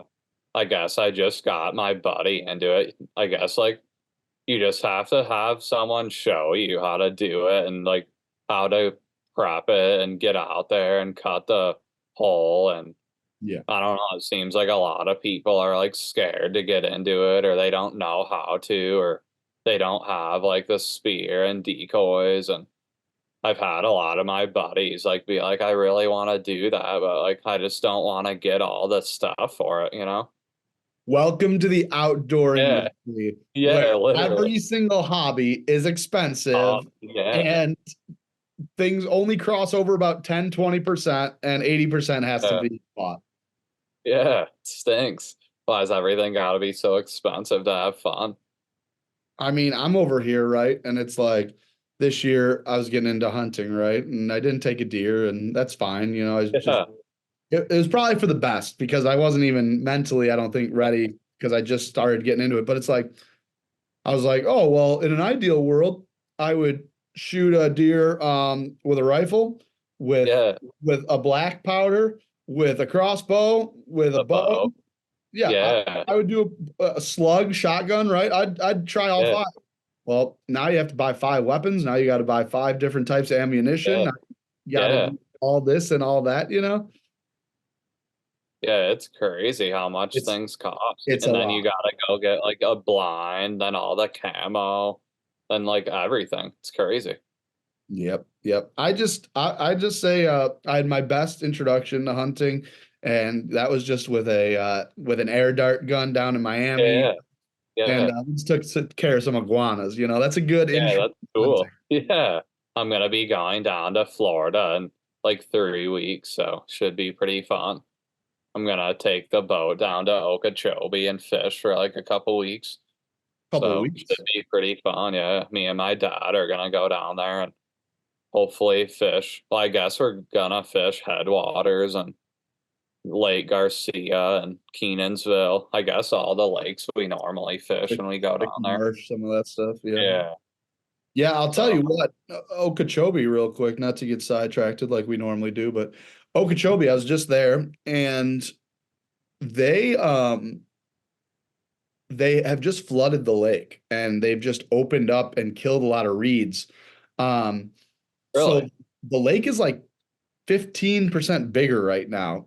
I guess I just got my buddy into it. I guess like you just have to have someone show you how to do it and like how to prep it and get out there and cut the hole. And I don't know, it seems like a lot of people are like scared to get into it, or they don't know how to, or they don't have like the spear and decoys. And I've had a lot of my buddies like be like, I really want to do that, but like I just don't want to get all the stuff for it, you know? Welcome to the outdoor Yeah. industry, where Yeah, literally. every single hobby is expensive Yeah. and things only cross over about 10-20% and 80% has to Yeah. be bought. Yeah. It stinks. Why is everything gotta be so expensive to have fun? I mean, I'm over here, right? And it's like this year I was getting into hunting, right? And I didn't take a deer, and that's fine. You know, I was just Yeah. it was probably for the best because I wasn't even mentally, I don't think, ready because I just started getting into it. But it's like I was like, oh well, in an ideal world, I would shoot a deer with a rifle, with Yeah. with a black powder, with a crossbow, with a The bow. bow. Yeah, Yeah. I would do a slug shotgun, right? I'd try all Yeah. five. Well, now you have to buy 5 weapons. Now you got to buy 5 different types of ammunition. Yeah. Now you got to Yeah. do all this and all that, you know? Yeah, it's crazy how much It's things cost. it's a And then you lot. gotta go get like a blind, then all the camo, then like everything. It's crazy. Yep. I just say I had my best introduction to hunting, and that was just with an air dart gun down in Miami, Yeah. and Yeah. we just took care of some iguanas. You know, that's a good Yeah, intro that's to hunting. cool. Yeah. I'm gonna be going down to Florida in like 3 weeks, so should be pretty fun. I'm gonna take the boat down to Okeechobee and fish for like a couple weeks. Couple of So weeks. should be pretty fun. Yeah. Me and my dad are gonna go down there and hopefully fish. Well, I guess we're gonna fish headwaters and Lake Garcia and Kenansville. I guess all the lakes we normally fish when we go Like down there. marsh, some of that stuff. Yeah. Yeah. Yeah, I'll tell So you what, Okeechobee, real quick, not to get sidetracked like we normally do, but Okeechobee, I was just there, and they they have just flooded the lake, and they've just opened up and killed a lot of reeds. So really, the lake is like 15% bigger right now.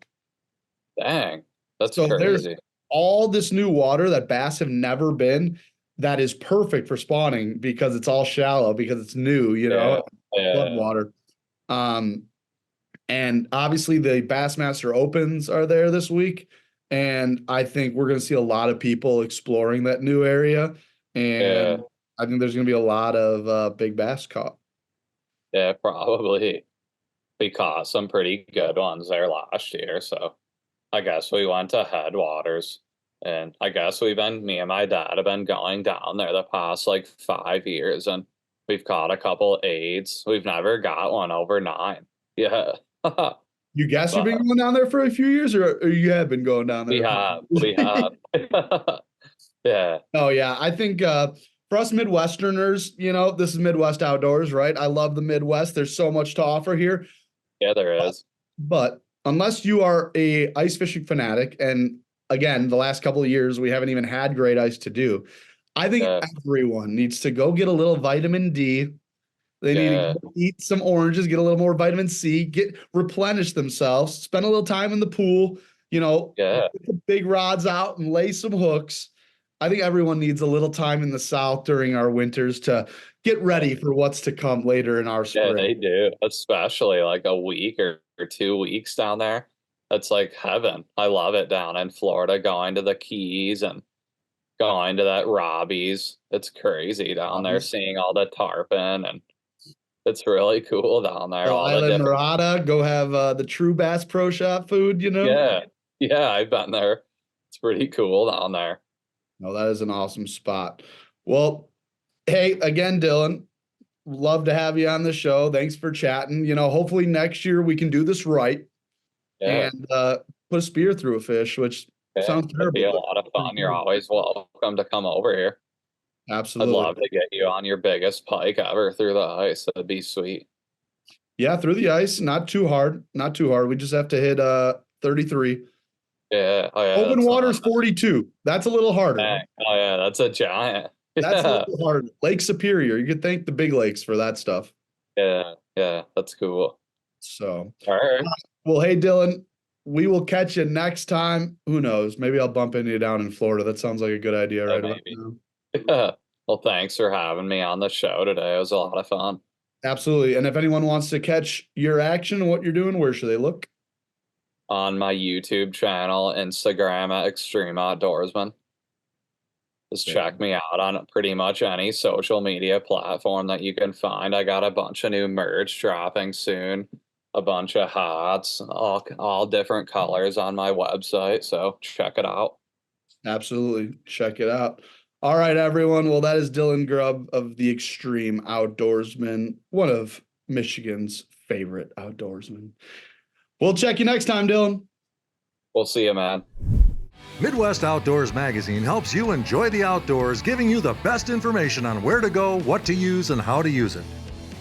dang, that's So there's crazy. all this new water that bass have never been, that is perfect for spawning because it's all shallow, because it's new, you Yeah. know, flood Yeah. water. Um, and obviously the Bassmaster Opens are there this week, and I think we're going to see a lot of people exploring that new area, Yeah. and I think there's going to be a lot of big bass caught. Yeah. Probably. We caught some pretty good ones there last year. So I guess we went to Headwaters. And I guess me and my dad have been going down there the past like 5 years, and we've caught a couple aids. We've never got one over 9. Yeah. You guess you've But been going down there for a few years, or you have been going down we there? have. We have. Yeah. Oh yeah, I think for us Midwesterners, you know, this is Midwest Outdoors, right? I love the Midwest. There's so much to offer here, Yeah, there is. but unless you are a ice fishing fanatic, and again, the last couple of years we haven't even had great ice to do. I think Yeah. everyone needs to go get a little vitamin D. They need to Yeah. go eat some oranges, get a little more vitamin C, get replenish themselves, spend a little time in the pool, you know, Yeah. get the big rods out and lay some hooks. I think everyone needs a little time in the South during our winters to get ready for what's to come later in our Yeah, spring. they do. Especially like a week or 2 weeks down there. That's like heaven. I love it down in Florida, going to the Keys and going to that Robbie's. It's crazy down there, seeing all the tarpon, and it's really cool down there. Little All the Island different. Murata, go have the True Bass Pro Shop food, you know? Yeah. Yeah, I've been there. It's pretty cool down there. No, that is an awesome spot. Well, hey, again, Dylan, love to have you on the show. Thanks for chatting. You know, hopefully next year we can do this right Yeah. and put a spear through a fish, which Yeah. sounds It'd be a terrible, lot of but fun. You're always welcome to come over here. I'd absolutely. love to get you on your biggest pike ever through the ice. That'd be sweet. Yeah, through the ice, not too hard, not too hard. We just have to hit 33. Yeah. Oh, yeah. Open That's water's not 42. That's a little harder. dang. Oh, yeah. That's a giant. That's a Yeah. little harder. Lake Superior, you could thank the big lakes for that stuff. Yeah. Yeah. That's cool. So, All right. well, hey, Dylan, we will catch you next time. Who knows? Maybe I'll bump into you down in Florida. That sounds like a good idea Yeah, right about maybe. now. Yeah. Well, thanks for having me on the show today. It was a lot of fun. Absolutely. And if anyone wants to catch your action and what you're doing, where should they look? On my YouTube channel, Instagram at Extreme Outdoorsman. Just check me out on pretty much any social media platform that you can find. I got a bunch of new merch dropping soon, a bunch of hats, all different colors on my website. So check it out. Absolutely. Check it out. All right, everyone. Well, that is Dylan Grubb of the Extreme Outdoorsman, one of Michigan's favorite outdoorsmen. We'll check you next time, Dylan. We'll see you, man. Midwest Outdoors Magazine helps you enjoy the outdoors, giving you the best information on where to go, what to use, and how to use it.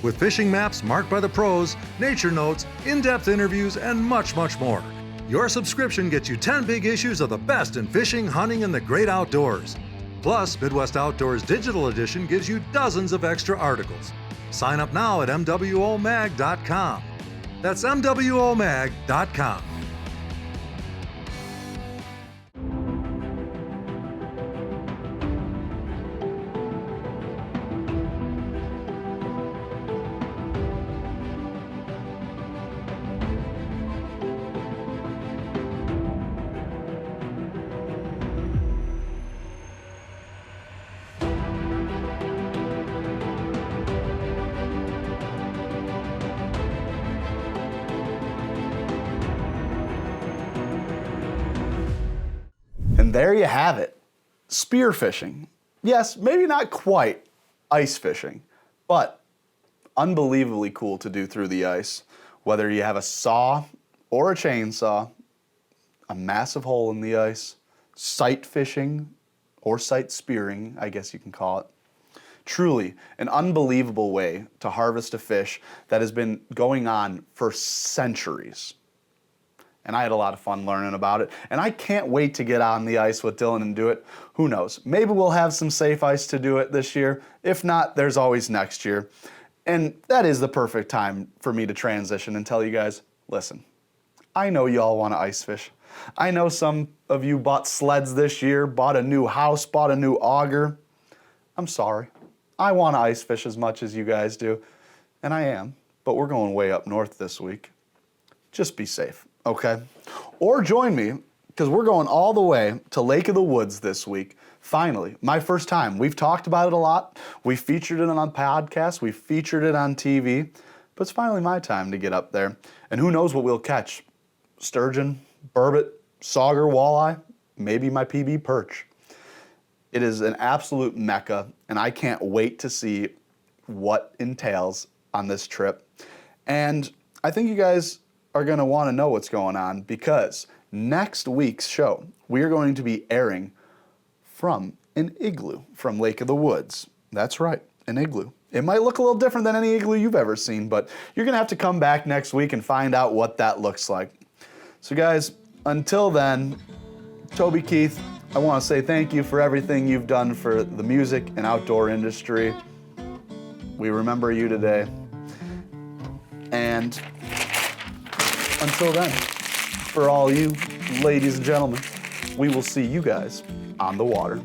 With fishing maps marked by the pros, nature notes, in-depth interviews, and much, much more. Your subscription gets you 10 big issues of the best in fishing, hunting, and the great outdoors. Plus, Midwest Outdoors Digital Edition gives you dozens of extra articles. Sign up now at mwomag.com. That's mwomag.com. And there you have it. Spear fishing. Yes, maybe not quite ice fishing, but unbelievably cool to do through the ice. Whether you have a saw or a chainsaw, a massive hole in the ice, sight fishing or sight spearing, I guess you can call it. Truly an unbelievable way to harvest a fish that has been going on for centuries. And I had a lot of fun learning about it. And I can't wait to get on the ice with Dylan and do it. Who knows? Maybe we'll have some safe ice to do it this year. If not, there's always next year. And that is the perfect time for me to transition and tell you guys, listen, I know y'all want to ice fish. I know some of you bought sleds this year, bought a new house, bought a new auger. I'm sorry. I want to ice fish as much as you guys do. And I am. But we're going way up north this week. Just be safe. Okay? Or join me, because we're going all the way to Lake of the Woods this week. Finally, my first time. We've talked about it a lot. We featured it on podcasts. We featured it on TV. But it's finally my time to get up there. And who knows what we'll catch? Sturgeon, burbot, sauger, walleye, maybe my PB perch. It is an absolute mecca, and I can't wait to see what entails on this trip. And I think you guys are going to want to know what's going on, because next week's show, we are going to be airing from an igloo from Lake of the Woods. That's right, an igloo. It might look a little different than any igloo you've ever seen, but you're going to have to come back next week and find out what that looks like. So guys, until then, Toby Keith, I want to say thank you for everything you've done for the music and outdoor industry. We remember you today. And until then, for all you ladies and gentlemen, we will see you guys on the water.